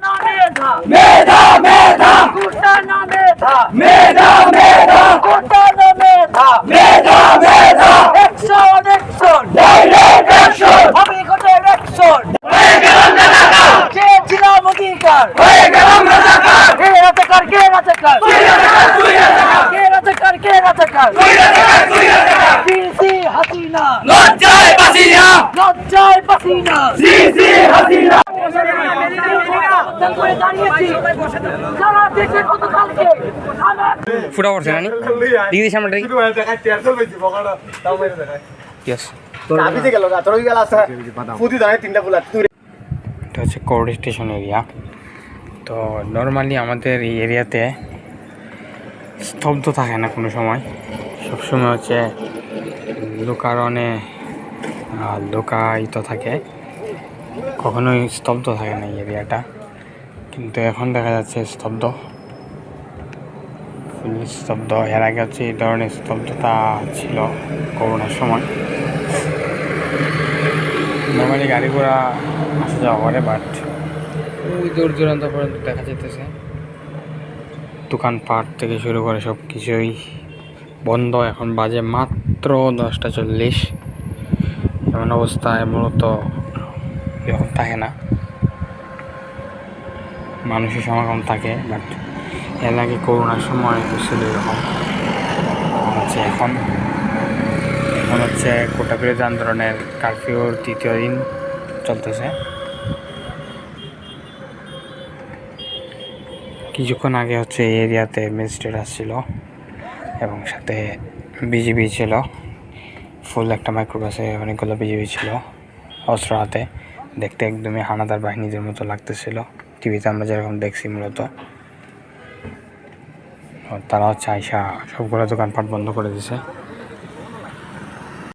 মেধা মেধা মেধা কোটা না মেধা মেধা মেধা কোটা না মেধা মেধা মেধা action action direct action আমি কোটা অ্যাকশন হয়ে গেলাম রাজাকার চেয়েছিলাম অধিকার হয়ে গেলাম রাজাকার কে রাজাকার কে রাজাকার তুই রাজাকার তুই রাজাকার কে রাজাকার কে রাজাকার তুই রাজাকার তুই রাজাকার সিসি হাসিনা লজ্জায় বাঁচি না লজ্জায় পাসিনা সিসি হাসিনা করে দাঁড়িয়েছি সারা দেশে গতকালকে ফুটা পড়ছে না দিদি সামনে ইয়েস এটা হচ্ছে কোর্ট স্টেশন এরিয়া। তো নর্মালি আমাদের এই এরিয়াতে স্তব্ধ থাকে না কোনো সময়, সবসময় হচ্ছে লোকারণে লোকায়িত থাকে, কখনোই স্তব্ধ থাকে না এই এরিয়াটা। কিন্তু এখন দেখা যাচ্ছে স্তব্ধ, ফুল স্তব্ধ। এর আগে হচ্ছে এই ধরনের স্তব্ধতা ছিল করোনার সময়। নর্মালি গাড়ি ঘোড়া আসা যাওয়া করে, বাট ওই দূর দূরান্ত পর্যন্ত দেখা যেতেছে দোকানপাট থেকে শুরু করে সব কিছুই বন্ধ। এখন বাজে মাত্র 10:40। এমন অবস্থায় মূলত এরকম থাকে না, মানুষের সমাগম থাকে, বাট এর আগে করোনার সময় ছিল এরকম। এখন হচ্ছে কোটা বিরোধী আন্দোলনের কারফিউর 3য় দিন চলতেছে। কিছুক্ষণ আগে হচ্ছে এই এরিয়াতে ম্যাজিস্ট্রেট আসছিল এবং সাথে বিজিবি ছিল, ফুল একটা মাইক্রোবাসে অনেকগুলো বিজিবি ছিল অস্ত্র হাতে। দেখতে একদমই হানাদার বাহিনীদের মতো লাগতেছিল, টিভিতে আমরা যেরকম দেখছি। মূলত তারা হচ্ছে আইসা সবগুলো দোকানপাট বন্ধ করে দিছে।